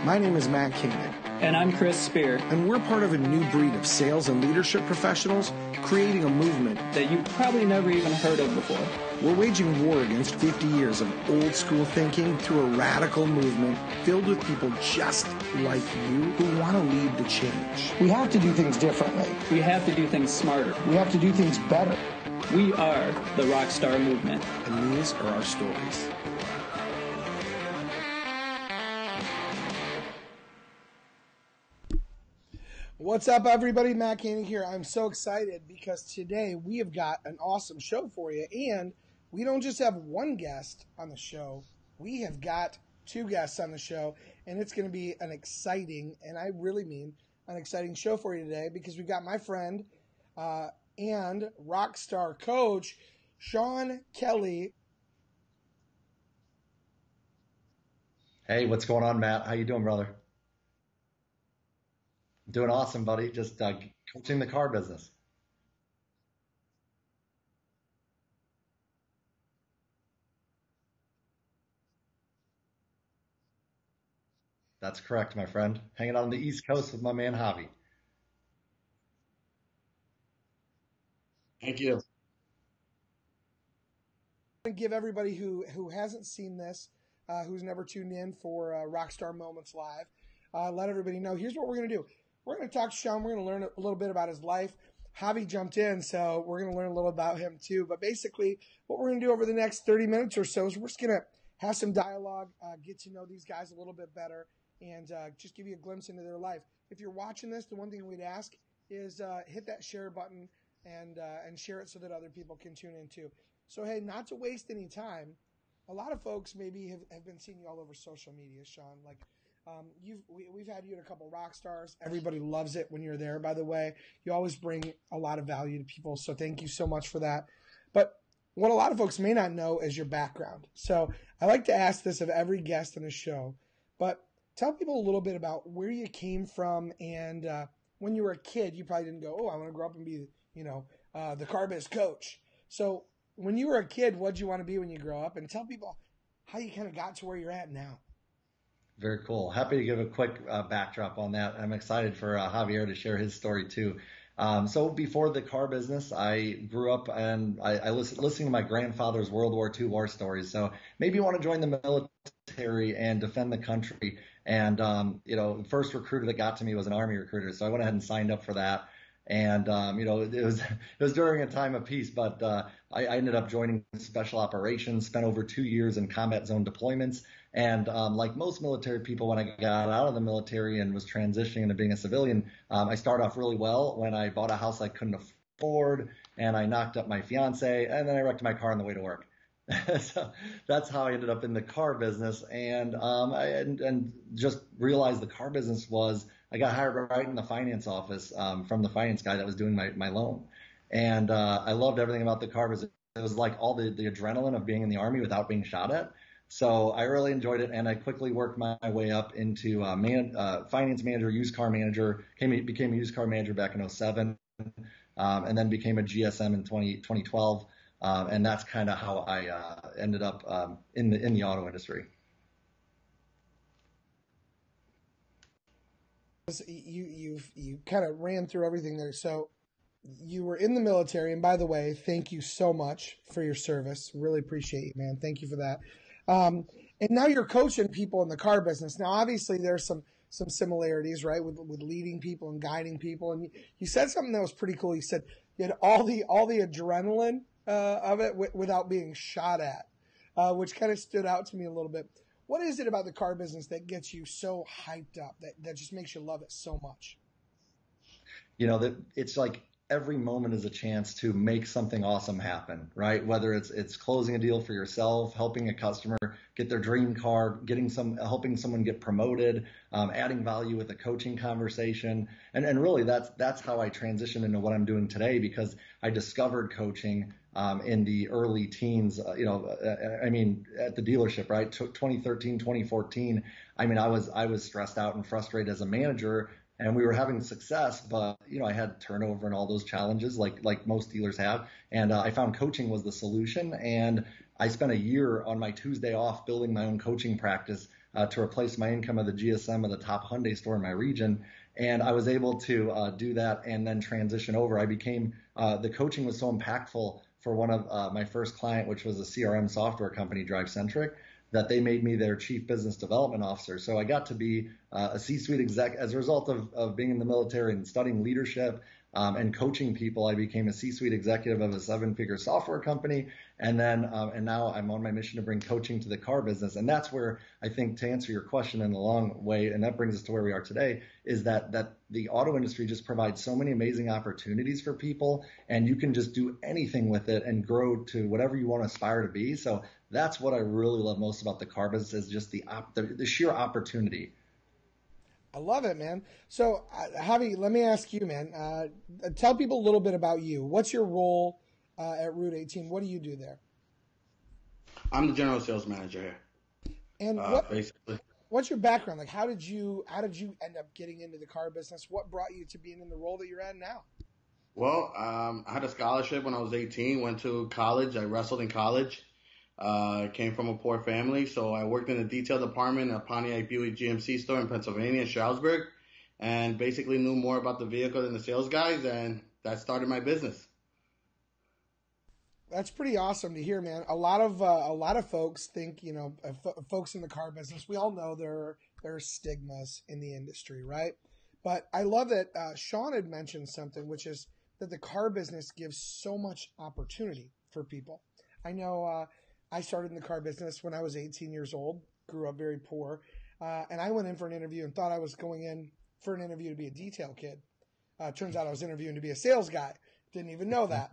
My name is Matt Keonig. And I'm Chris Spear. And we're part of a new breed of sales and leadership professionals creating a movement that you've probably never even heard of before. We're waging war against 50 years of old school thinking through a radical movement filled with people just like you who want to lead the change. We have to do things differently. We have to do things smarter. We have to do things better. We are the Rockstar movement. And these are our stories. What's up, everybody? Matt Keonig here. I'm so excited because today we have got an awesome show for you. And we don't just have one guest on the show. We have got two guests on the show. And it's going to be an exciting, and I really mean an exciting show for you today because we've got my friend and Rockstar coach, Sean Kelley. Hey, what's going on, Matt? How you doing, brother? Doing awesome, buddy. Just coaching the car business. That's correct, my friend. Hanging out on the East Coast with my man, Javi. Thank you. Give everybody who hasn't seen this, who's never tuned in for Rockstar Moments Live, let everybody know. Here's what we're going to do. We're going to talk to Sean. We're going to learn a little bit about his life. Javi jumped in, so we're going to learn a little about him too. But basically, what we're going to do over the next 30 minutes or so is we're just going to have some dialogue, get to know these guys a little bit better, and just give you a glimpse into their life. If you're watching this, the one thing we'd ask is hit that share button and share it so that other people can tune in too. So, hey, not to waste any time, a lot of folks maybe have been seeing you all over social media, Sean. Like, we've had you at a couple rock stars. Everybody loves it when you're there, by the way. You always bring a lot of value to people, so thank you so much for that. But what a lot of folks may not know is your background. So I like to ask this of every guest on the show, but tell people a little bit about where you came from, and when you were a kid, you probably didn't go, oh, I want to grow up and be, the car biz coach. So when you were a kid, what did you want to be when you grow up? And tell people how you kind of got to where you're at now. Very cool. Happy to give a quick backdrop on that. I'm excited for Javier to share his story too. So before the car business, I grew up and I listened to my grandfather's World War II war stories. So maybe you want to join the military and defend the country. And, the first recruiter that got to me was an Army recruiter. So I went ahead and signed up for that. And, it was during a time of peace, but I ended up joining special operations, spent over 2 years in combat zone deployments. And like most military people, when I got out of the military and was transitioning into being a civilian, I started off really well when I bought a house I couldn't afford, and I knocked up my fiance, and then I wrecked my car on the way to work. So that's how I ended up in the car business, and and just realized the car business was, I got hired right in the finance office from the finance guy that was doing my loan. And I loved everything about the car business. It was like all the adrenaline of being in the Army without being shot at. So I really enjoyed it, and I quickly worked my way up into finance manager, used car manager, became a used car manager back in 2007, and then became a GSM in 2012. And that's kind of how I ended up in the auto industry. You kind of ran through everything there. So you were in the military, and by the way, thank you so much for your service. Really appreciate you, man. Thank you for that. And now you're coaching people in the car business. Now, obviously, there's some similarities, right, with leading people and guiding people. And you said something that was pretty cool. You said you had all the adrenaline of it without being shot at, which kind of stood out to me a little bit. What is it about the car business that gets you so hyped up, that just makes you love it so much? It's like every moment is a chance to make something awesome happen, right? Whether it's closing a deal for yourself, helping a customer get their dream car, helping someone get promoted, adding value with a coaching conversation. And really that's how I transitioned into what I'm doing today, because I discovered coaching in the early teens, at the dealership, right? 2013, 2014. I was stressed out and frustrated as a manager, and we were having success, but I had turnover and all those challenges like most dealers have. And I found coaching was the solution. And I spent a year on my Tuesday off building my own coaching practice to replace my income of the GSM of the top Hyundai store in my region. And I was able to do that and then transition over. I became, the coaching was so impactful for one of my first client, which was a CRM software company, DriveCentric, that they made me their chief business development officer. So I got to be a C-suite exec as a result of being in the military and studying leadership and coaching people. I became a C-suite executive of a 7-figure software company. And then, and now I'm on my mission to bring coaching to the car business. And that's where I think, to answer your question in a long way, and that brings us to where we are today, is that the auto industry just provides so many amazing opportunities for people, and you can just do anything with it and grow to whatever you want to aspire to be. So that's what I really love most about the car business, is just the sheer opportunity. I love it, man. So, Javi, let me ask you, man. Tell people a little bit about you. What's your role at Route 18? What do you do there? I'm the general sales manager here. And basically, what's your background? Like, how did you end up getting into the car business? What brought you to being in the role that you're at now? Well, I had a scholarship when I was 18. Went to college. I wrestled in college. Came from a poor family, so I worked in the detail department at Pontiac Buick GMC store in Pennsylvania, Stroudsburg, and basically knew more about the vehicle than the sales guys, and that started my business. That's pretty awesome to hear, man. A lot of folks think, folks in the car business, we all know there are stigmas in the industry, right? But I love that Sean had mentioned something, which is that the car business gives so much opportunity for people. I know I started in the car business when I was 18 years old, grew up very poor, and I went in for an interview and thought I was going in for an interview to be a detail kid. Turns out I was interviewing to be a sales guy. Didn't even know that.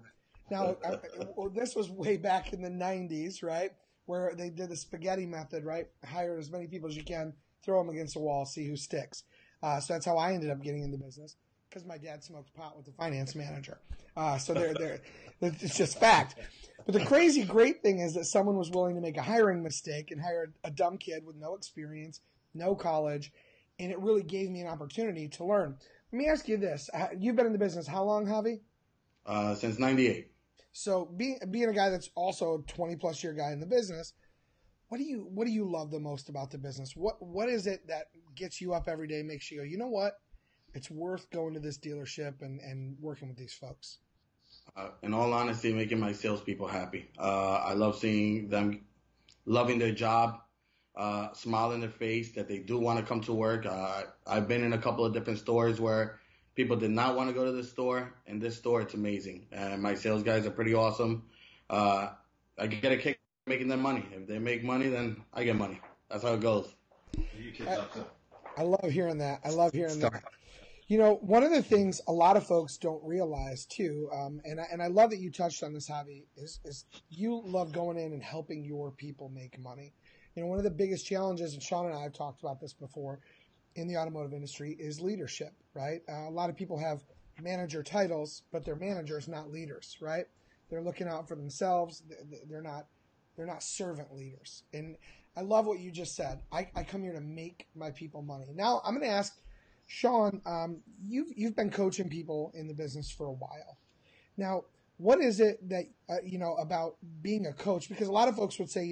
Now, this was way back in the 90s, right, where they did the spaghetti method, right? Hire as many people as you can, throw them against the wall, see who sticks. So that's how I ended up getting into business, because my dad smoked pot with the finance manager. So it's just fact. But the crazy great thing is that someone was willing to make a hiring mistake and hire a dumb kid with no experience, no college, and it really gave me an opportunity to learn. Let me ask you this. You've been in the business how long, Javi? Since 98. So being a guy that's also a 20-plus year guy in the business, what do you love the most about the business? What is it that gets you up every day, makes you go, you know what? It's worth going to this dealership and working with these folks. In all honesty, making my salespeople happy. I love seeing them loving their job, smile in their face, that they do want to come to work. I've been in a couple of different stores where people did not want to go to the store. In this store, it's amazing. My sales guys are pretty awesome. I get a kick making them money. If they make money, then I get money. That's how it goes. I love hearing that. That. One of the things a lot of folks don't realize too, and I love that you touched on this, Javi, is you love going in and helping your people make money. One of the biggest challenges, and Sean and I have talked about this before, in the automotive industry is leadership, right? A lot of people have manager titles, but they're managers, not leaders, right? They're looking out for themselves. They're not servant leaders. And I love what you just said. I come here to make my people money. Now I'm going to ask Sean, you've been coaching people in the business for a while. Now, what is it that, about being a coach? Because a lot of folks would say,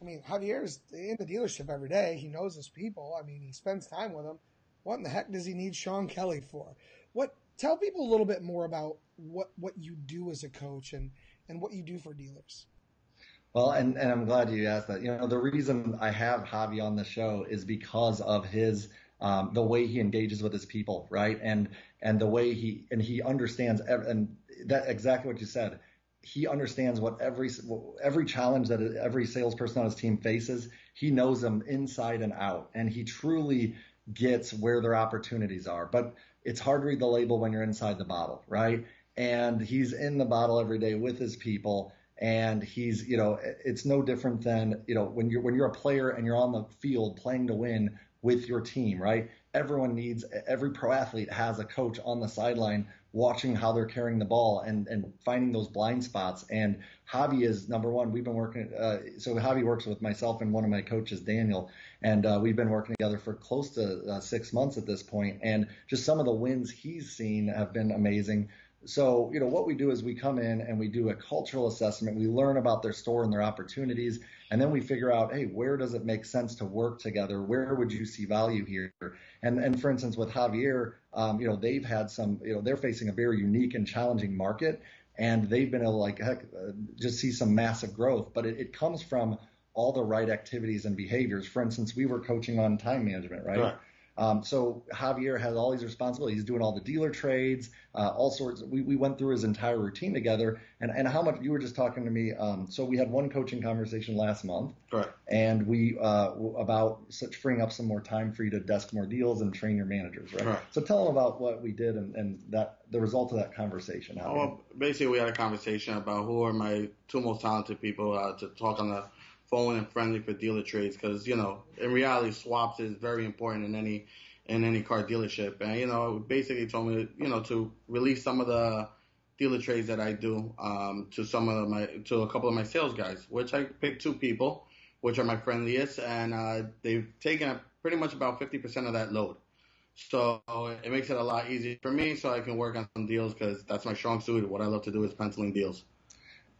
Javier's in the dealership every day. He knows his people. He spends time with them. What in the heck does he need Sean Kelley for? Tell people a little bit more about what you do as a coach and what you do for dealers. Well, and I'm glad you asked that. The reason I have Javi on the show is because of his the way he engages with his people, right? And the way he understands and that exactly what you said. He understands what every challenge that every salesperson on his team faces. He knows them inside and out, and he truly gets where their opportunities are. But it's hard to read the label when you're inside the bottle, right? And he's in the bottle every day with his people, and he's, it's no different than, when you're a player and you're on the field playing to win with your team, right? Every pro athlete has a coach on the sideline watching how they're carrying the ball and finding those blind spots. And Javi is number one. We've been working, so Javi works with myself and one of my coaches, Daniel, and we've been working together for close to 6 months at this point. And just some of the wins he's seen have been amazing. So, what we do is we come in and we do a cultural assessment. We learn about their store and their opportunities, and then we figure out, hey, where does it make sense to work together? Where would you see value here? And for instance, with Javier, they've had they're facing a very unique and challenging market, and they've been able to just see some massive growth. But it comes from all the right activities and behaviors. For instance, we were coaching on time management, right? Right. So Javier has all these responsibilities. He's doing all the dealer trades, all sorts. We went through his entire routine together, and how much you were just talking to me. So we had one coaching conversation last month, Correct. and we about freeing up some more time for you to desk more deals and train your managers, right? Correct. So tell them about what we did and that the result of that conversation. Well, basically, we had a conversation about who are my two most talented people to talk on the phone and friendly for dealer trades, because in reality, swaps is very important in any car dealership. And basically told me to release some of the dealer trades that I do to a couple of my sales guys, which I picked two people, which are my friendliest, and they've taken pretty much about 50% of that load. So it makes it a lot easier for me, so I can work on some deals, because that's my strong suit. What I love to do is penciling deals.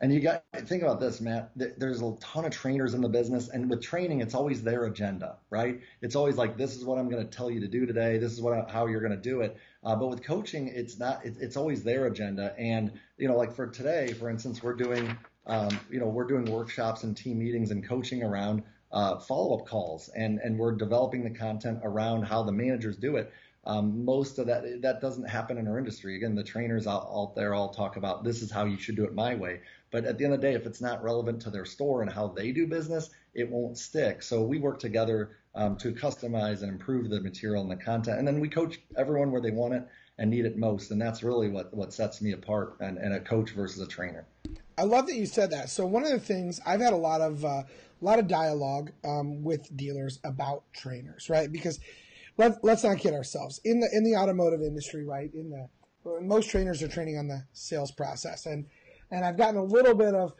And you got think about this, Matt. There's a ton of trainers in the business, and with training, it's always their agenda, right? It's always like, this is what I'm going to tell you to do today. This is how you're going to do it. But with coaching, it's not. It's always their agenda. And like for today, for instance, we're doing workshops and team meetings and coaching around follow-up calls, and we're developing the content around how the managers do it. Most of that doesn't happen in our industry. Again, the trainers out there all talk about, this is how you should do it my way. But at the end of the day, if it's not relevant to their store and how they do business, it won't stick. So we work together to customize and improve the material and the content. And then we coach everyone where they want it and need it most. And that's really what sets me apart and a coach versus a trainer. I love that you said that. So one of the things, I've had a lot of dialogue with dealers about trainers, right? Because let's not kid ourselves. In the automotive industry, right? Most trainers are training on the sales process, and I've gotten a little bit of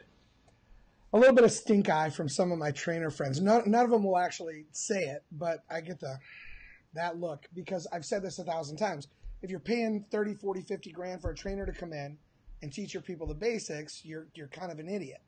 stink eye from some of my trainer friends. None of them will actually say it, but I get that look, because I've said this 1,000 times. If you're paying 30, 40, 50 grand for a trainer to come in and teach your people the basics, you're kind of an idiot,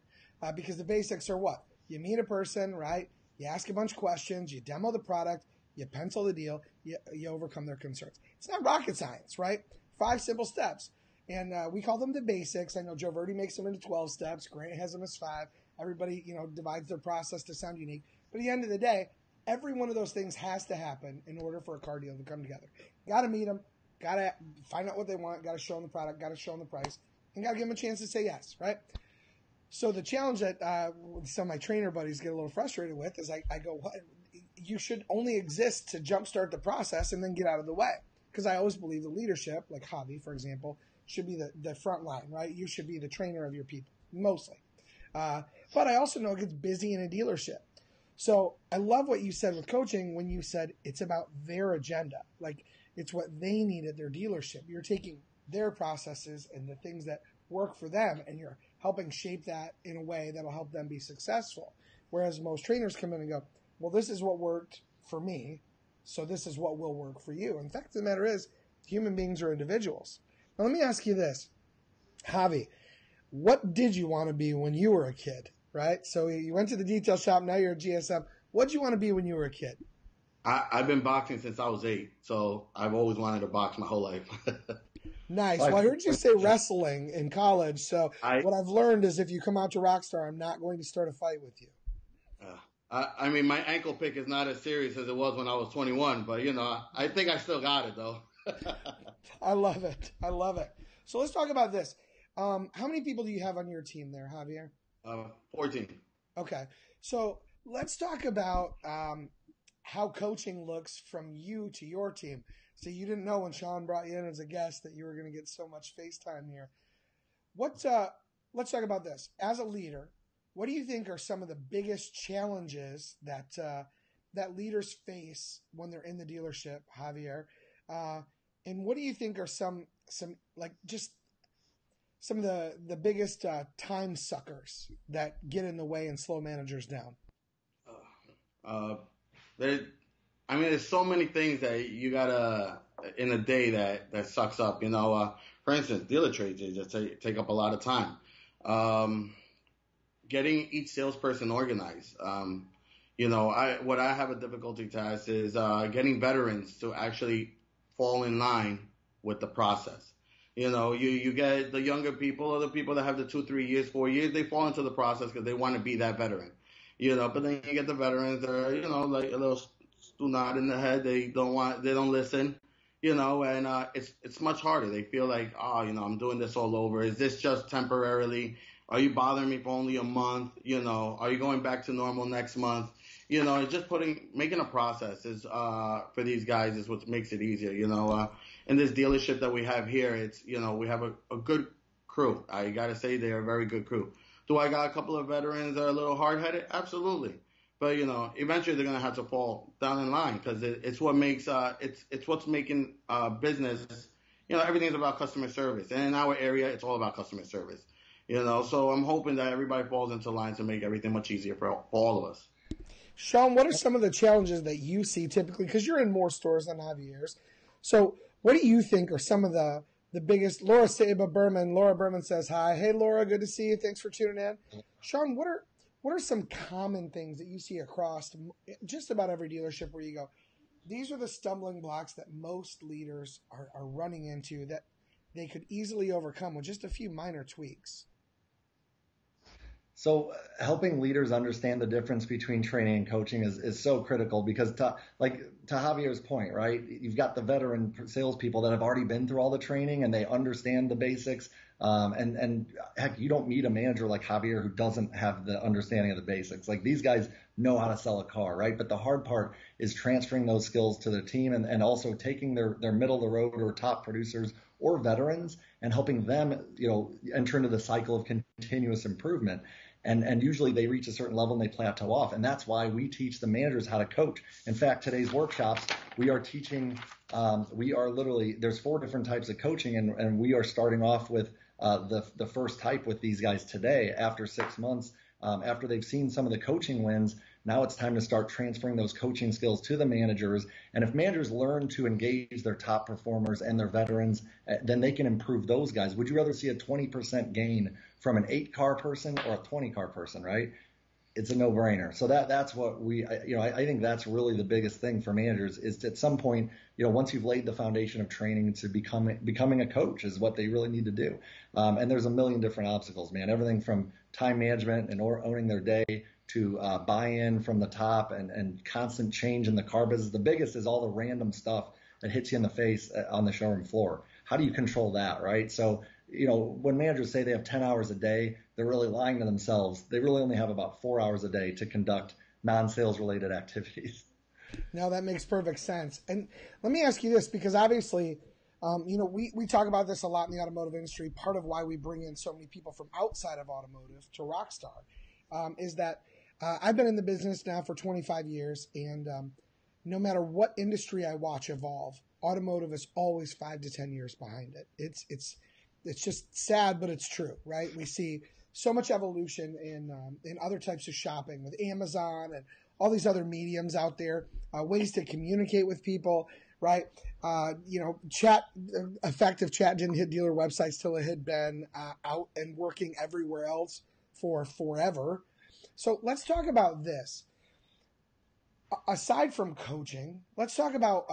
because the basics are what? You meet a person, right? You ask a bunch of questions, you demo the product, you pencil the deal, you overcome their concerns. It's not rocket science, right? 5 simple steps. And we call them the basics. I know Joe Verdi makes them into 12 steps. Grant has them as 5. Everybody, divides their process to sound unique. But at the end of the day, every one of those things has to happen in order for a car deal to come together. Got to meet them. Got to find out what they want. Got to show them the product. Got to show them the price. And got to give them a chance to say yes, right? So the challenge that some of my trainer buddies get a little frustrated with is I go, what? You should only exist to jumpstart the process and then get out of the way. Because I always believe the leadership, like Javi, for example, should be the front line, right? You should be the trainer of your people, mostly. But I also know it gets busy in a dealership. So I love what you said with coaching when you said it's about their agenda. Like, it's what they need at their dealership. You're taking their processes and the things that work for them, and you're helping shape that in a way that'll help them be successful. Whereas most trainers come in and go, well, this is what worked for me, so this is what will work for you. And the fact of the matter is, human beings are individuals. Now, let me ask you this. Javi, what did you want to be when you were a kid, right? So you went to the detail shop, now you're a GSM. What did you want to be when you were a kid? I've been boxing since I was 8, so I've always wanted to box my whole life. Nice. Well, I heard you say wrestling in college, so what I've learned is if you come out to Rockstar, I'm not going to start a fight with you. I mean, my ankle pick is not as serious as it was when I was 21, but, I think I still got it, though. I love it. I love it. So let's talk about this. How many people do you have on your team there, Javier? 14. Okay. So let's talk about how coaching looks from you to your team. So you didn't know when Sean brought you in as a guest that you were going to get so much FaceTime here. Let's talk about this. As a leader, what do you think are some of the biggest challenges that leaders face when they're in the dealership, Javier? And what do you think are some of the biggest time suckers that get in the way and slow managers down? There's so many things that you gotta in a day that sucks up. for instance, dealer trades, they just take up a lot of time. Getting each salesperson organized. What I have a difficulty task is getting veterans to actually fall in line with the process. You get the younger people or the people that have the 2, 3 years, 4 years, they fall into the process because they want to be that veteran. But then you get the veterans that are, like a little nod in the head. They don't listen. And it's much harder. They feel like, I'm doing this all over. Is this just temporarily? Are you bothering me for only a month? Are you going back to normal next month? It's just making a process is, for these guys is what makes it easier. In this dealership that we have here, it's, we have a good crew. I got to say they're a very good crew. Do I got a couple of veterans that are a little hard-headed? Absolutely. But, eventually they're going to have to fall down in line because it's what makes, it's what's making, business, everything's about customer service. And in our area, it's all about customer service. So I'm hoping that everybody falls into line to make everything much easier for all of us. Sean, what are some of the challenges that you see typically? Because you're in more stores than Javier's. So what do you think are some of the biggest? Laura Berman says hi. Hey, Laura, good to see you. Thanks for tuning in. Sean, what are some common things that you see across just about every dealership where you go, these are the stumbling blocks that most leaders are running into that they could easily overcome with just a few minor tweaks? So helping leaders understand the difference between training and coaching is so critical because to Javier's point, right? You've got the veteran salespeople that have already been through all the training and they understand the basics. And heck, you don't meet a manager like Javier who doesn't have the understanding of the basics. Like these guys know how to sell a car, right? But the hard part is transferring those skills to the team and also taking their middle of the road or top producers or veterans and helping them, enter into the cycle of continuous improvement. And usually they reach a certain level and they plateau off. And that's why we teach the managers how to coach. In fact, today's workshops, we are teaching, there's 4 different types of coaching. And we are starting off with the first type with these guys today after 6 months. After they've seen some of the coaching wins, now it's time to start transferring those coaching skills to the managers. And if managers learn to engage their top performers and their veterans, then they can improve those guys. Would you rather see a 20% gain from an 8-car person or a 20-car person, right? It's a no-brainer. So that's what I think that's really the biggest thing for managers is at some point, once you've laid the foundation of training to becoming a coach is what they really need to do. And there's a million different obstacles, man. Everything from time management and owning their day to buy-in from the top and constant change in the car business. The biggest is all the random stuff that hits you in the face on the showroom floor. How do you control that, right? So, when managers say they have 10 hours a day, they're really lying to themselves. They really only have about 4 hours a day to conduct non-sales related activities. No, that makes perfect sense. And let me ask you this, because obviously, we talk about this a lot in the automotive industry. Part of why we bring in so many people from outside of automotive to Rockstar is that I've been in the business now for 25 years, and no matter what industry I watch evolve, automotive is always 5 to 10 years behind it. It's just sad, but it's true, right? We see so much evolution in other types of shopping with Amazon and all these other mediums out there, ways to communicate with people, right? Effective chat didn't hit dealer websites till it had been out and working everywhere else for forever. So let's talk about this. Aside from coaching, let's talk about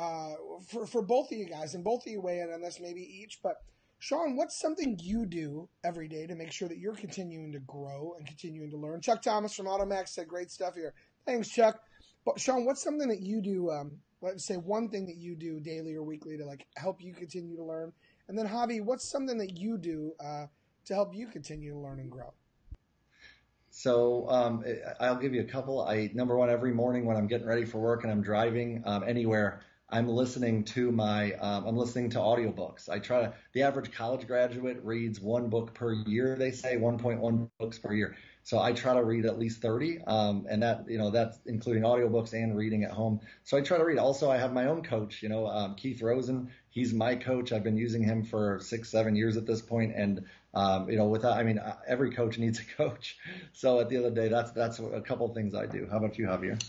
for both of you guys, and both of you weigh in on this maybe each, but Sean, what's something you do every day to make sure that you're continuing to grow and continuing to learn? Chuck Thomas from Automax said great stuff here. Thanks, Chuck. But Sean, what's something that you do, let's say one thing that you do daily or weekly to help you continue to learn? And then Javi, what's something that you do to help you continue to learn and grow? So I'll give you a couple. Number one, every morning when I'm getting ready for work and I'm driving anywhere, I'm listening to audiobooks. The average college graduate reads 1 book per year, they say, 1.1 books per year. So I try to read at least 30, and that's including audiobooks and reading at home. So I try to read. Also, I have my own coach, Keith Rosen. He's my coach. I've been using him for 6-7 years at this point. And, every coach needs a coach. So at the end of the day, that's a couple of things I do. How about you, Javier?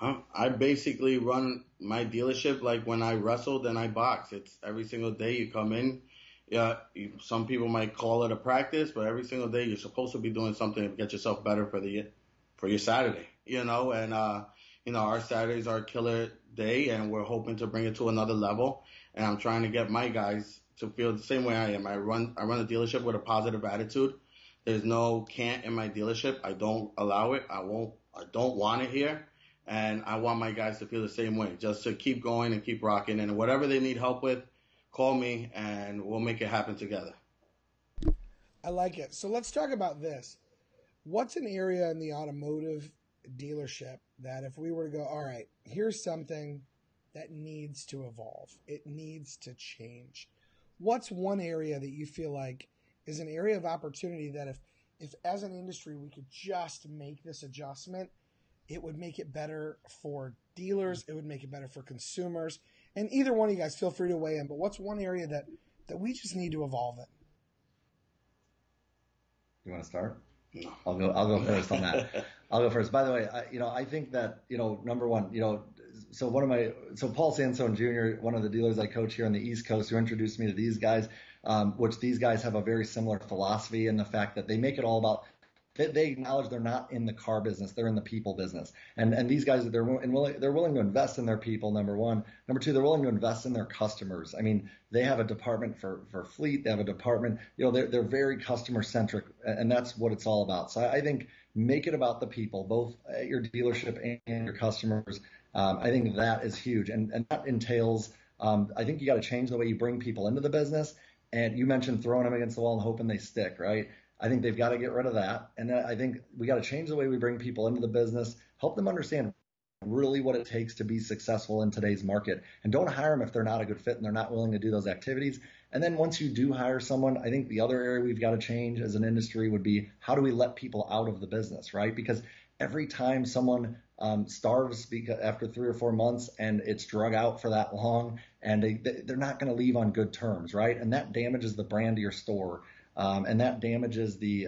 I basically run my dealership like when I wrestled and I box. It's every single day you come in, Yeah, some people might call it a practice, but every single day you're supposed to be doing something to get yourself better for your Saturday, and our Saturdays are a killer day, and we're hoping to bring it to another level. And I'm trying to get my guys to feel the same way I am. I run a dealership with a positive attitude. There's no can't in my dealership. I don't allow it. I don't want it here. And I want my guys to feel the same way, just to keep going and keep rocking. And whatever they need help with, call me and we'll make it happen together. I like it. So let's talk about this. What's an area in the automotive dealership that if we were to go, all right, here's something that needs to evolve, it needs to change. What's one area that you feel like is an area of opportunity that if as an industry we could just make this adjustment, it would make it better for dealers, it would make it better for consumers. And either one of you guys feel free to weigh in, but what's one area that we just need to evolve in? You want to start? No. I'll go first on that. I'll go first. By the way, I think that, number one, so Paul Sansone Jr., one of the dealers I coach here on the East Coast, who introduced me to these guys, which these guys have a very similar philosophy in the fact that they make it all about, they acknowledge they're not in the car business, they're in the people business. And these guys, they're willing to invest in their people, number one. Number two, they're willing to invest in their customers. I mean, they have a department for fleet, they have a department, they're very customer centric, and that's what it's all about. So I think make it about the people, both at your dealership and your customers. I think that is huge. And that entails, I think you got to change the way you bring people into the business. And you mentioned throwing them against the wall and hoping they stick, right? I think they've got to get rid of that. And I think we got to change the way we bring people into the business, help them understand really what it takes to be successful in today's market. And don't hire them if they're not a good fit and they're not willing to do those activities. And then once you do hire someone, I think the other area we've got to change as an industry would be, how do we let people out of the business, right? Because every time someone starves after 3 or 4 months and it's drug out for that long, and they're not going to leave on good terms, right? And that damages the brand of your store. And that damages the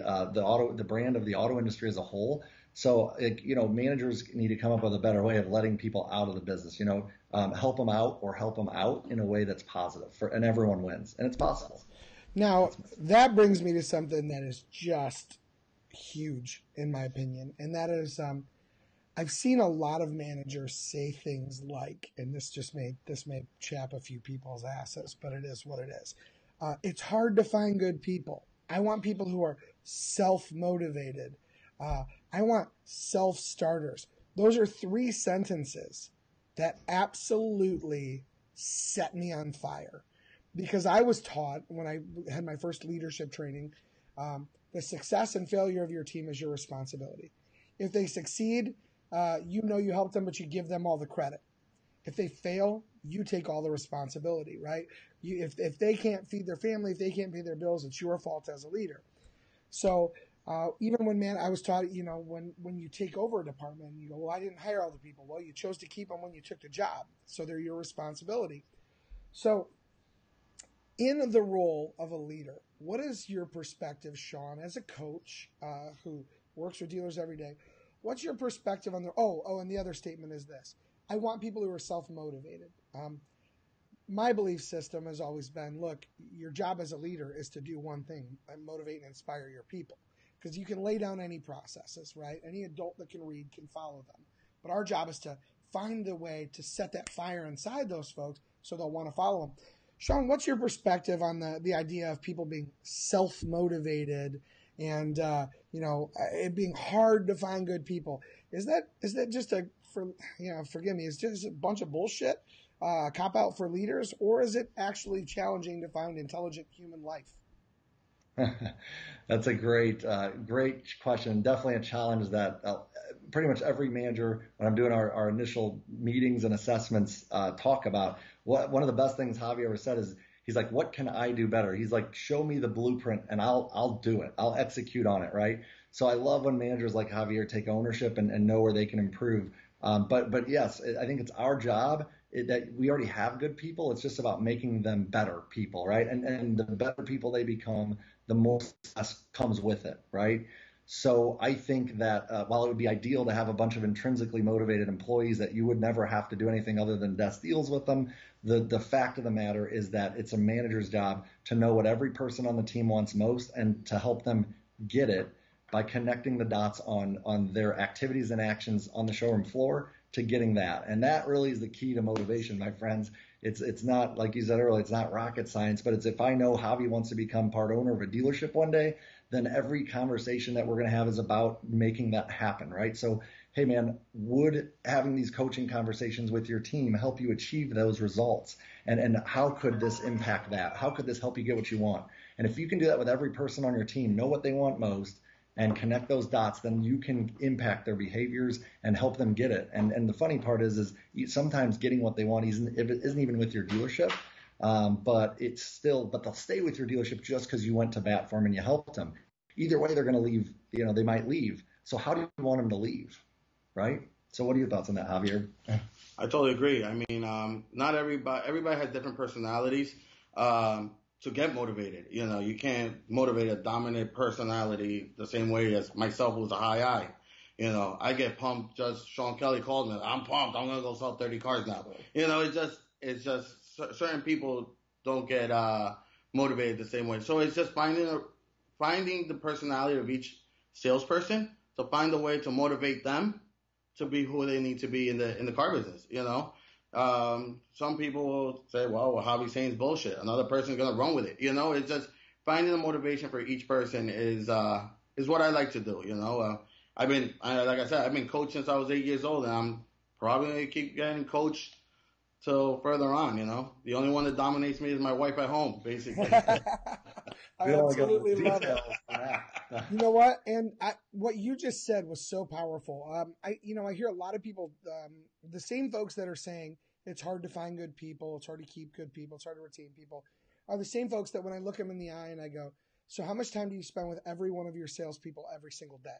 brand of the auto industry as a whole. So, managers need to come up with a better way of letting people out of the business. Help them out in a way that's positive and everyone wins, and it's possible. Now, that brings me to something that is just huge, in my opinion, and that is, I've seen a lot of managers say things like, and this may chap a few people's asses, but it is what it is. It's hard to find good people. I want people who are self-motivated. I want self-starters. Those are 3 sentences that absolutely set me on fire. Because I was taught when I had my first leadership training, the success and failure of your team is your responsibility. If they succeed, you helped them, but you give them all the credit. If they fail, you take all the responsibility, right? If they can't feed their family, if they can't pay their bills, it's your fault as a leader. So even when I was taught, when you take over a department, and you go, well, I didn't hire all the people. Well, you chose to keep them when you took the job, so they're your responsibility. So in the role of a leader, what is your perspective, Sean, as a coach who works with dealers every day? What's your perspective on and the other statement is this. I want people who are self-motivated. My belief system has always been, look, your job as a leader is to do one thing, motivate and inspire your people. Because you can lay down any processes, right? Any adult that can read can follow them. But our job is to find the way to set that fire inside those folks so they'll want to follow them. Sean, what's your perspective on the idea of people being self-motivated and, it being hard to find good people? Is that just forgive me, is just a bunch of bullshit, cop out for leaders, or is it actually challenging to find intelligent human life? That's a great question. Definitely a challenge that pretty much every manager, when I'm doing our initial meetings and assessments, talk about. One of the best things Javier ever said is, he's like, what can I do better? He's like, show me the blueprint and I'll do it. I'll execute on it, right? So I love when managers like Javier take ownership and know where they can improve. But yes, I think it's our job that we already have good people. It's just about making them better people, right? And the better people they become, the more success comes with it, right? So I think that while it would be ideal to have a bunch of intrinsically motivated employees that you would never have to do anything other than desk deals with them, the fact of the matter is that it's a manager's job to know what every person on the team wants most and to help them get it by connecting the dots on their activities and actions on the showroom floor to getting that. And that really is the key to motivation, my friends. It's not, like you said earlier, it's not rocket science, but it's if I know Javi wants to become part owner of a dealership one day, then every conversation that we're going to have is about making that happen, right? So, hey man, would having these coaching conversations with your team help you achieve those results? And how could this impact that? How could this help you get what you want? And if you can do that with every person on your team, know what they want most, and connect those dots, then you can impact their behaviors and help them get it. And the funny part is sometimes getting what they want isn't even with your dealership, but they'll stay with your dealership just because you went to bat for them and you helped them. Either way, they're going to leave. They might leave. So how do you want them to leave, right? So what are your thoughts on that, Javier? I totally agree. I mean, not everybody has different personalities. To get motivated, you can't motivate a dominant personality the same way as myself, who's a high I. I get pumped. Just Sean Kelley called me. I'm pumped. I'm gonna go sell 30 cars now. It's just certain people don't get motivated the same way. So it's just finding the personality of each salesperson to find a way to motivate them to be who they need to be in the car business. Some people will say, well, what Javi's saying is bullshit. Another person's going to run with it. It's just finding the motivation for each person is what I like to do. Like I said, I've been coached since I was 8 years old, and I'm probably going to keep getting coached till further on. The only one that dominates me is my wife at home, basically. I absolutely love it. You know what? And what you just said was so powerful. I hear a lot of people, the same folks that are saying it's hard to find good people, it's hard to keep good people, it's hard to retain people, are the same folks that when I look them in the eye and I go, so how much time do you spend with every one of your salespeople every single day?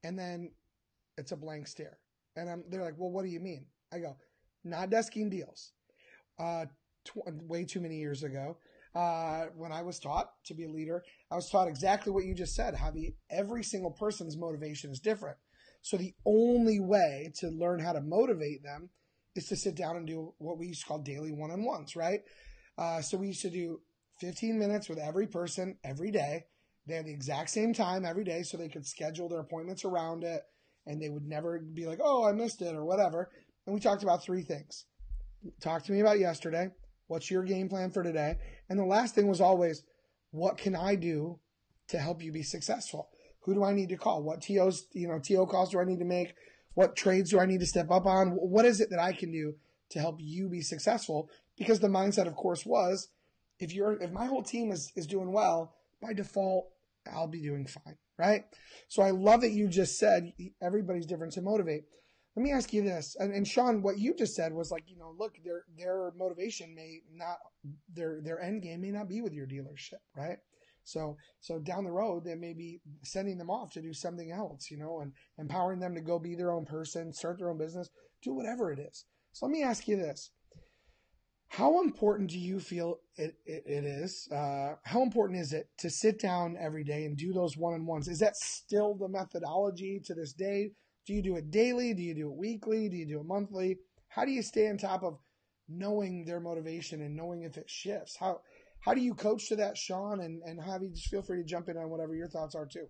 And then it's a blank stare. And they're like, well, what do you mean? I go, not desking deals. Way too many years ago. When I was taught to be a leader, I was taught exactly what you just said, Javi. Every single person's motivation is different. So the only way to learn how to motivate them is to sit down and do what we used to call daily one-on-ones, right? So we used to do 15 minutes with every person every day. They had the exact same time every day so they could schedule their appointments around it, and they would never be like, oh, I missed it or whatever. And we talked about three things. Talk to me about yesterday. What's your game plan for today? And the last thing was always, what can I do to help you be successful? Who do I need to call? What TO calls do I need to make? What trades do I need to step up on? What is it that I can do to help you be successful? Because the mindset, of course, was if my whole team is doing well, by default, I'll be doing fine, right? So I love that you just said everybody's different to motivate. Let me ask you this, and Sean, what you just said was like, look, their motivation may not, their end game may not be with your dealership, right? So down the road, they may be sending them off to do something else, and empowering them to go be their own person, start their own business, do whatever it is. So let me ask you this. How important do you feel it is? How important is it to sit down every day and do those one-on-ones? Is that still the methodology to this day? Do you do it daily? Do you do it weekly? Do you do it monthly? How do you stay on top of knowing their motivation and knowing if it shifts? How do you coach to that, Sean? And Javi, just feel free to jump in on whatever your thoughts are too.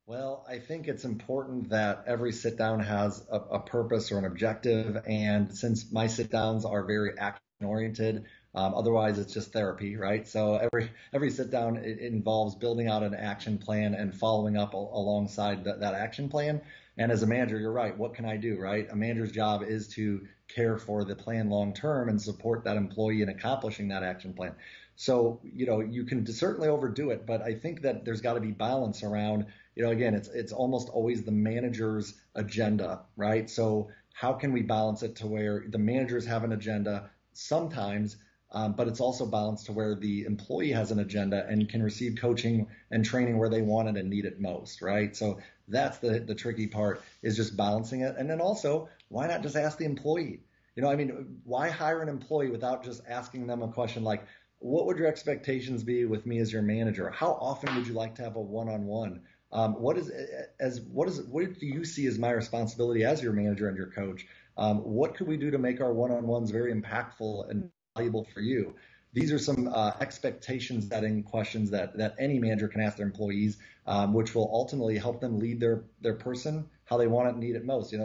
Well, I think it's important that every sit down has a purpose or an objective. And since my sit downs are very action oriented, otherwise it's just therapy, right? So every sit down, it involves building out an action plan and following up alongside that action plan. And as a manager, you're right. What can I do, right? A manager's job is to care for the plan long term and support that employee in accomplishing that action plan. So, you can certainly overdo it, but I think that there's got to be balance around, again, it's almost always the manager's agenda, right? So how can we balance it to where the managers have an agenda sometimes, but it's also balanced to where the employee has an agenda and can receive coaching and training where they want it and need it most, right? So that's the tricky part, is just balancing it. And then also, why not just ask the employee? Why hire an employee without just asking them a question like, what would your expectations be with me as your manager? How often would you like to have a one-on-one What do you see as my responsibility as your manager and your coach? What could we do to make our one-on-ones very impactful and valuable for you? These are some expectation setting questions that any manager can ask their employees, which will ultimately help them lead their person how they want it and need it most. I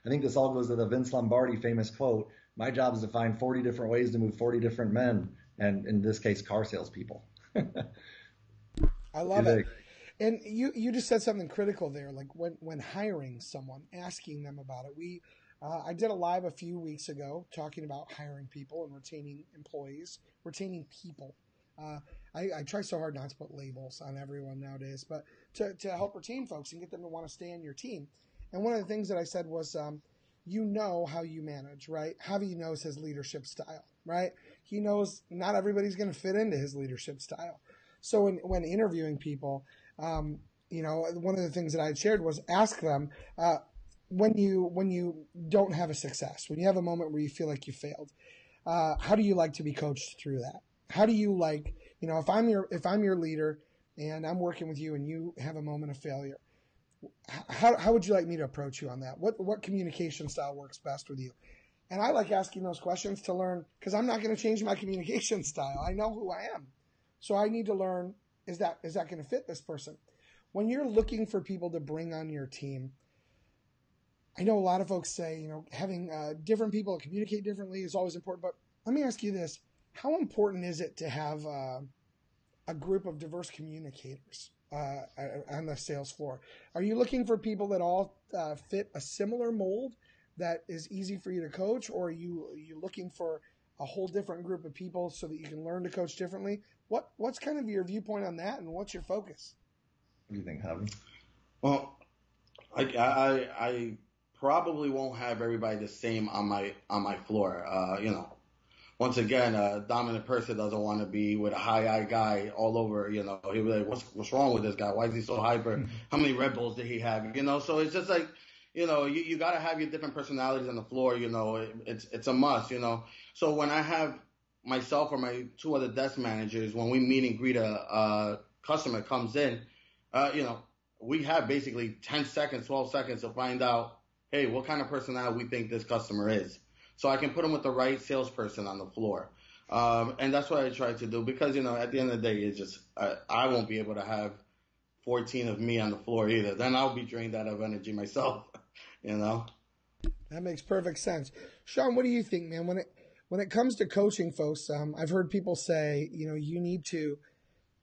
think this all goes to the Vince Lombardi famous quote, "My job is to find 40 different ways to move 40 different men," and in this case, car salespeople. I love it. And you just said something critical there, like when hiring someone, asking them about it. I did a live a few weeks ago talking about hiring people and retaining employees, retaining people. I try so hard not to put labels on everyone nowadays, but to help retain folks and get them to want to stay on your team. And one of the things that I said was, you know how you manage, right? Javi knows his leadership style, right? He knows not everybody's going to fit into his leadership style. So when interviewing people, one of the things that I had shared was ask them, when you don't have a success, when you have a moment where you feel like you failed, how do you like to be coached through that? How do you like, if I'm your leader and I'm working with you and you have a moment of failure, how would you like me to approach you on that? What communication style works best with you? And I like asking those questions to learn, because I'm not going to change my communication style. I know who I am. So I need to learn, is that going to fit this person? When you're looking for people to bring on your team, I know a lot of folks say, having different people communicate differently is always important. But let me ask you this. How important is it to have a group of diverse communicators on the sales floor? Are you looking for people that all fit a similar mold that is easy for you to coach? Or are you looking for a whole different group of people so that you can learn to coach differently? What's kind of your viewpoint on that, and what's your focus? What do you think, Javi? Well, I probably won't have everybody the same on my floor. Once again, a dominant person doesn't want to be with a high-eye guy all over. He'll be like, what's wrong with this guy? Why is he so hyper? How many Red Bulls did he have? So it's just like, you got to have your different personalities on the floor. It's a must. So when I have myself or my two other desk managers, when we meet and greet a customer comes in, we have basically 10 seconds, 12 seconds to find out, hey, what kind of personality we think this customer is. So I can put them with the right salesperson on the floor. And that's what I try to do, because, at the end of the day, it's just, I won't be able to have 14 of me on the floor either. Then I'll be drained out of energy myself, That makes perfect sense. Sean, what do you think, man? When it comes to coaching folks, I've heard people say, you need to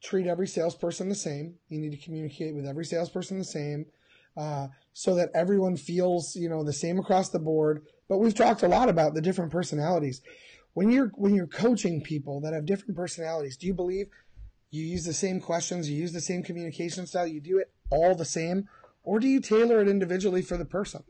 treat every salesperson the same. You need to communicate with every salesperson the same, so that everyone feels, the same across the board. But we've talked a lot about the different personalities. When you're coaching people that have different personalities, do you believe you use the same questions, you use the same communication style, you do it all the same, or do you tailor it individually for the person?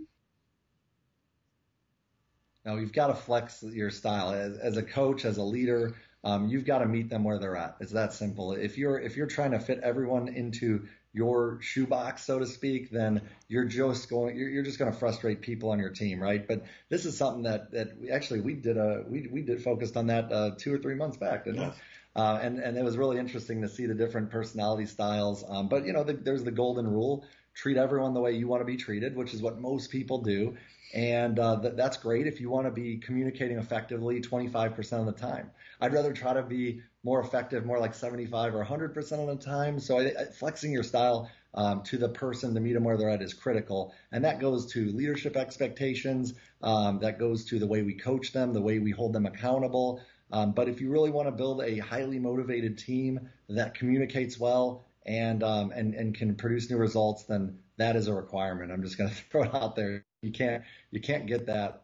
Now, you've got to flex your style as a coach, as a leader. You've got to meet them where they're at. It's that simple. If you're trying to fit everyone into your shoebox, so to speak, then you're just going to frustrate people on your team, right? But this is something that we did focused on that 2 or 3 months back, didn't we? And it was really interesting to see the different personality styles. But there's the golden rule: treat everyone the way you want to be treated, which is what most people do. And that's great if you want to be communicating effectively 25% of the time. I'd rather try to be more effective, more like 75 or 100% of the time. So flexing your style to the person to meet them where they're at is critical. And that goes to leadership expectations. That goes to the way we coach them, the way we hold them accountable. But if you really want to build a highly motivated team that communicates well and can produce new results, then that is a requirement. I'm just going to throw it out there. You can't get that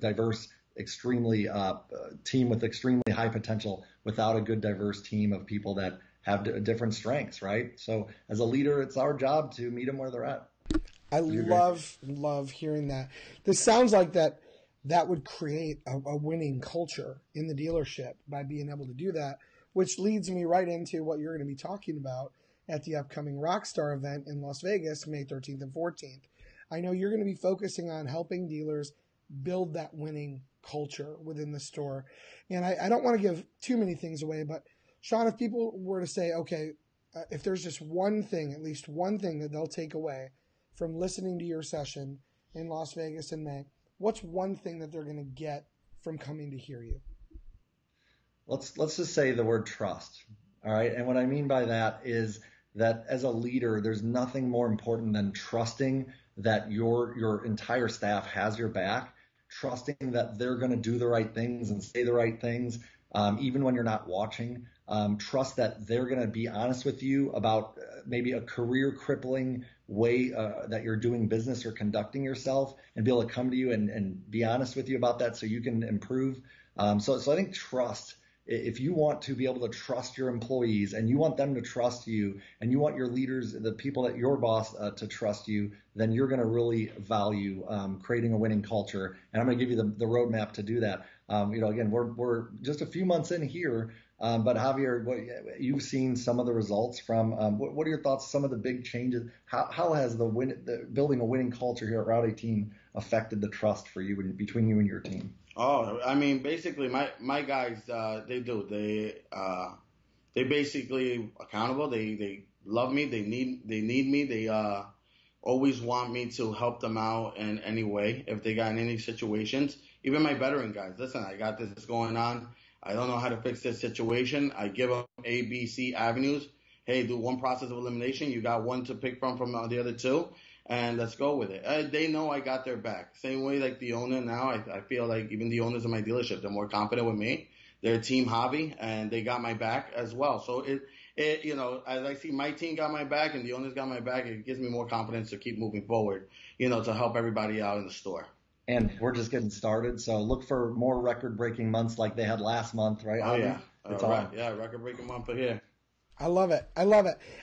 diverse, extremely team with extremely high potential without a good diverse team of people that have different strengths, right? So as a leader, it's our job to meet them where they're at. I love hearing that. This sounds like that would create a winning culture in the dealership by being able to do that, which leads me right into what you're going to be talking about at the upcoming Rockstar event in Las Vegas, May 13th and 14th. I know you're going to be focusing on helping dealers build that winning culture within the store. And I don't want to give too many things away, but Sean, if people were to say, okay, if there's just one thing, at least one thing that they'll take away from listening to your session in Las Vegas in May, what's one thing that they're going to get from coming to hear you? Let's just say the word trust. All right. And what I mean by that is that as a leader, there's nothing more important than trusting that your entire staff has your back, trusting that they're going to do the right things and say the right things, even when you're not watching. Trust that they're going to be honest with you about maybe a career crippling way that you're doing business or conducting yourself, and be able to come to you and be honest with you about that so you can improve. So I think trust. If you want to be able to trust your employees and you want them to trust you and you want your leaders, the people that your boss to trust you, then you're going to really value creating a winning culture. And I'm going to give you the roadmap to do that. Again, we're just a few months in here, but Javier, you've seen some of the results from. What are your thoughts? Some of the big changes. How has the building a winning culture here at Route 18 affected the trust for you between you and your team? Oh, I mean, basically, my guys, they do. They basically accountable. They love me. They need me. They always want me to help them out in any way if they got in any situations. Even my veteran guys, listen, I got this going on. I don't know how to fix this situation. I give them A, B, C avenues. Hey, do one process of elimination. You got one to pick from the other two. And let's go with it. They know I got their back. Same way like the owner now, I feel like even the owners of my dealership, they're more confident with me. They're Team Javi, and they got my back as well. So as I see my team got my back and the owners got my back, it gives me more confidence to keep moving forward, to help everybody out in the store. And we're just getting started. So look for more record-breaking months like they had last month, right? Oh, yeah. It's right. Yeah, record-breaking month for here. I love it.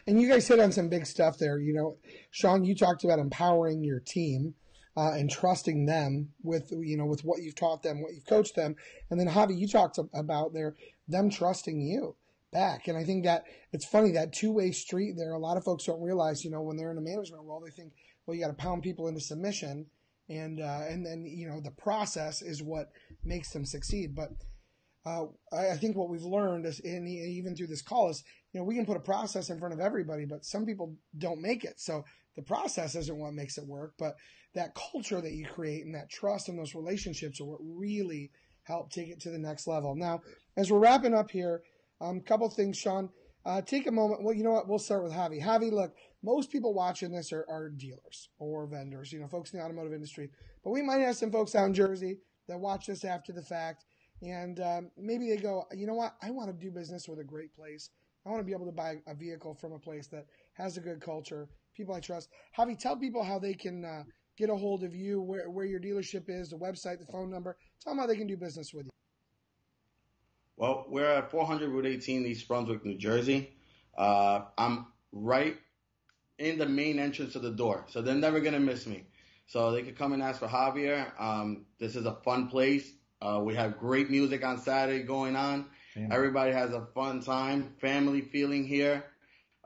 And you guys hit on some big stuff there. Sean, you talked about empowering your team and trusting them with what you've taught them, what you've coached them. And then Javi, you talked about them trusting you back. And I think that it's funny, that two-way street there. A lot of folks don't realize, when they're in a management role, they think, well, you got to pound people into submission. And then, the process is what makes them succeed. But I think what we've learned is, even through this call, is we can put a process in front of everybody, but some people don't make it. So the process isn't what makes it work, but that culture that you create and that trust and those relationships are what really help take it to the next level. Now, as we're wrapping up here, a couple things, Sean. Take a moment. Well, you know what? We'll start with Javi. Javi, look, most people watching this are dealers or vendors, folks in the automotive industry. But we might have some folks out in Jersey that watch this after the fact. And maybe they go, you know what? I want to do business with a great place. I want to be able to buy a vehicle from a place that has a good culture, people I trust. Javi, tell people how they can get a hold of you, where your dealership is, the website, the phone number. Tell them how they can do business with you. Well, we're at 400 Route 18, East Brunswick, New Jersey. I'm right in the main entrance of the door, so they're never going to miss me. So they could come and ask for Javier. This is a fun place. We have great music on Saturday going on. Everybody has a fun time, family feeling here.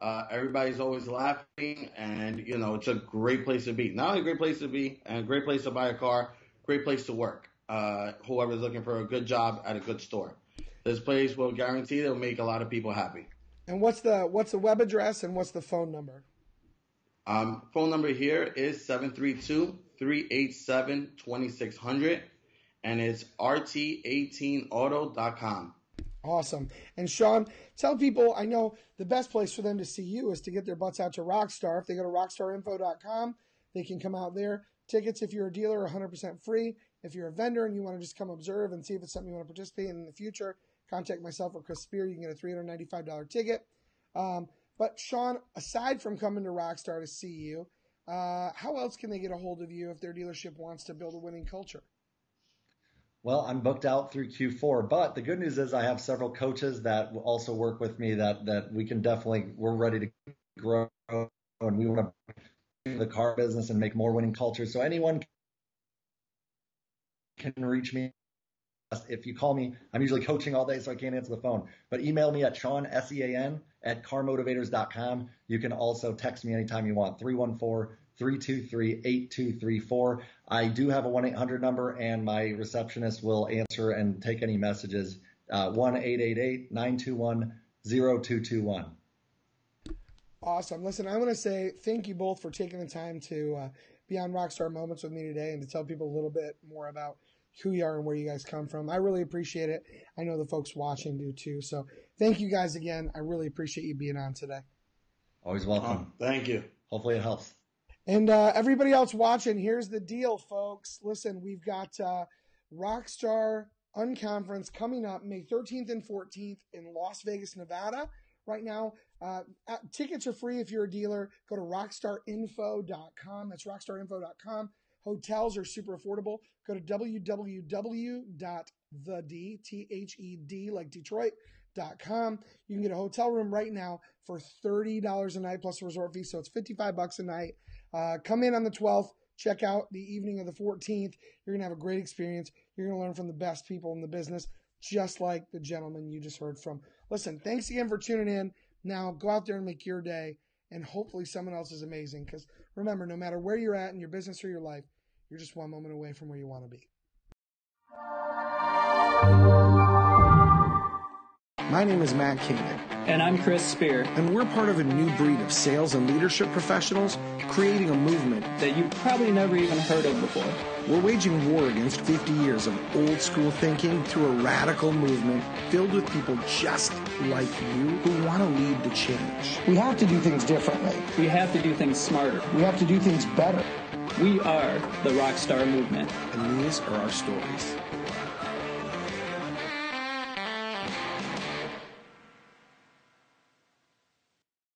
Everybody's always laughing, and, it's a great place to be. Not only a great place to be and a great place to buy a car, great place to work. Whoever's looking for a good job at a good store. This place will guarantee they'll make a lot of people happy. And what's the web address and what's the phone number? Phone number here is 732-387-2600, and it's rt18auto.com. Awesome. And Sean, tell people, I know the best place for them to see you is to get their butts out to Rockstar. If they go to rockstarinfo.com, they can come out there. Tickets, if you're a dealer, are 100% free. If you're a vendor and you want to just come observe and see if it's something you want to participate in the future, contact myself or Chris Spear. You can get a $395 ticket. But Sean, aside from coming to Rockstar to see you, how else can they get a hold of you if their dealership wants to build a winning culture? Well, I'm booked out through Q4, but the good news is I have several coaches that will also work with me that we can we're ready to grow, and we want to do the car business and make more winning cultures. So anyone can reach me. If you call me, I'm usually coaching all day, so I can't answer the phone. But email me at Sean, SEAN, at carmotivators.com. You can also text me anytime you want, 314-323-8234. I do have a 1-800 number, and my receptionist will answer and take any messages, 1-888-921-0221. Awesome. Listen, I want to say thank you both for taking the time to be on Rockstar Moments with me today and to tell people a little bit more about who you are and where you guys come from. I really appreciate it. I know the folks watching do too. So thank you guys again. I really appreciate you being on today. Always welcome. Thank you. Hopefully it helps. And everybody else watching, here's the deal, folks. Listen, we've got Rockstar Unconference coming up May 13th and 14th in Las Vegas, Nevada. Right now, tickets are free if you're a dealer. Go to rockstarinfo.com. That's rockstarinfo.com. Hotels are super affordable. Go to www.thed, like Detroit.com. You can get a hotel room right now for $30 a night plus a resort fee, so it's $55 a night. Come in on the 12th. Check out the evening of the 14th. You're going to have a great experience. You're going to learn from the best people in the business, just like the gentleman you just heard from. Listen, thanks again for tuning in. Now go out there and make your day, and hopefully someone else is amazing. Because remember, no matter where you're at in your business or your life, you're just one moment away from where you want to be. My name is Matt Keonig, And I'm Chris Spear. and we're part of a new breed of sales and leadership professionals creating a movement. That you probably never even heard of before. We're waging war against 50 years of old school thinking through a radical movement filled with people just like you who want to lead the change. We have to do things differently. We have to do things smarter. We have to do things better. We are the Rockstar Movement. And these are our stories.